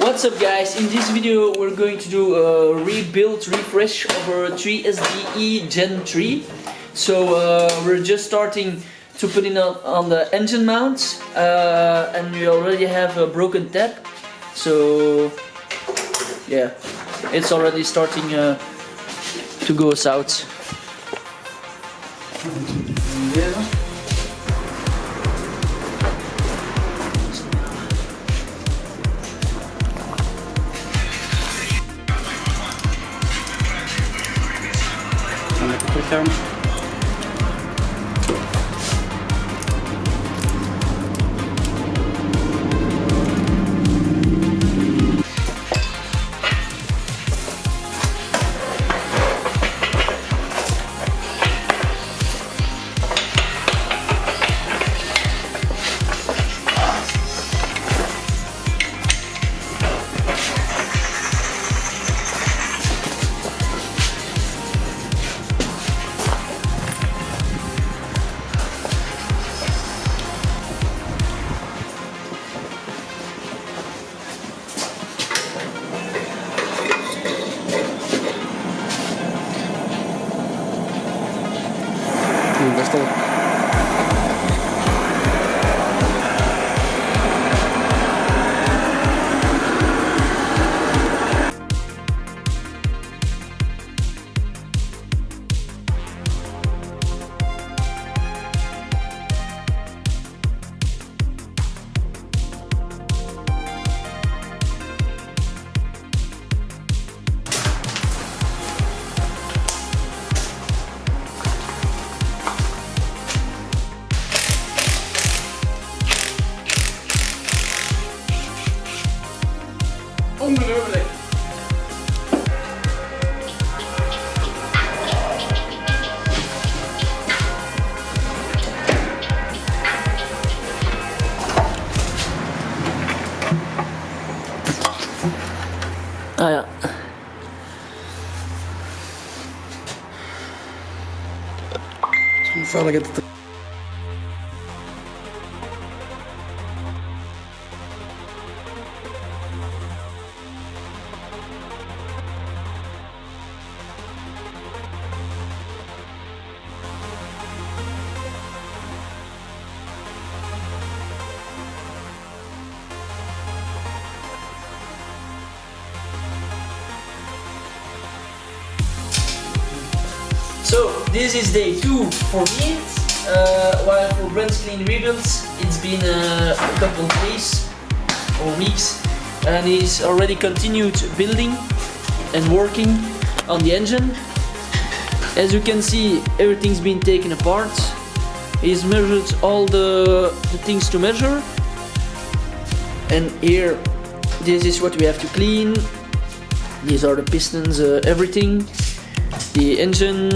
What's up guys, in this video we're going to do a refresh of our 3SDE Gen 3. So we're just starting to put in on the engine mounts and we already have a broken tap. So yeah, it's already starting to go south. Down. Ongelooflijk. Ah ja. Veiligheid. So this is day 2 for me, while for Brent's clean rebuilds it's been a couple of days or weeks, and he's already continued building and working on the engine. As you can see, everything's been taken apart. He's measured all the things to measure, and here this is what we have to clean. These are the pistons, everything, the engine,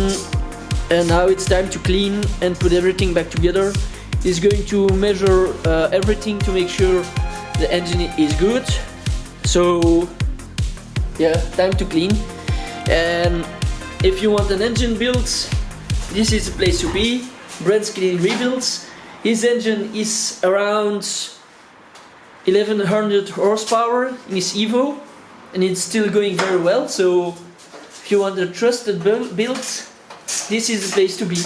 and now it's time to clean and put everything back together. He's going to measure everything to make sure the engine is good. So yeah, time to clean. And if you want an engine build, this is the place to be. Brent's Clean Rebuilds. His engine is around 1100 horsepower in his Evo, and it's still going very well. So if you want a trusted build, this is the place to be.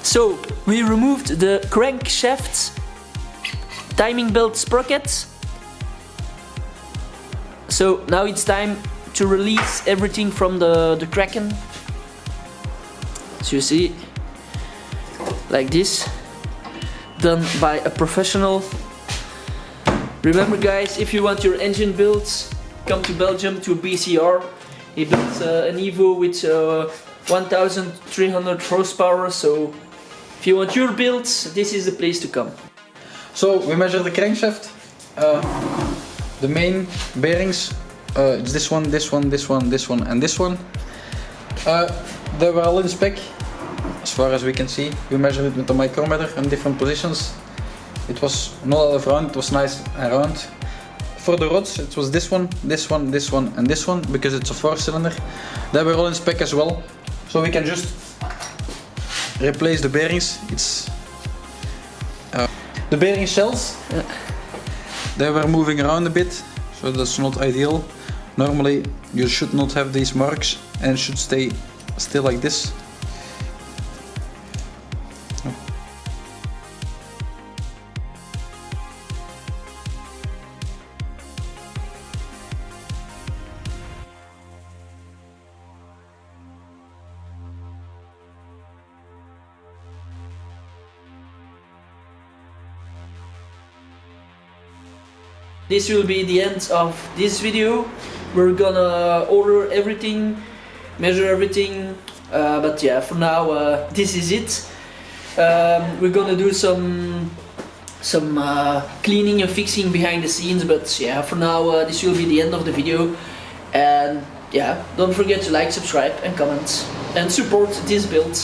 So we removed the crankshaft timing belt sprocket. So now it's time to release everything from the Kraken. So you see, like this, done by a professional. Remember guys, if you want your engine built, come to Belgium to BCR. He built an Evo with 1300 horsepower, so if you want your build, this is the place to come. So we measure the crankshaft, the main bearings, it's this one, this one, this one, this one and this one. They were all in spec, as far as we can see. We measured it with the micrometer in different positions. It was not all around, it was nice and round. For the rods, it was this one, this one, this one and this one, because it's a 4-cylinder. They were all in spec as well, so we can just replace the bearings. It's the bearing shells. They were moving around a bit, so that's not ideal. Normally you should not have these marks and should stay still like this. This will be the end of this video. We're gonna order everything, measure everything, but yeah, for now this is it. We're gonna do some cleaning and fixing behind the scenes, but yeah, for now this will be the end of the video. And yeah, don't forget to like, subscribe and comment and support this build.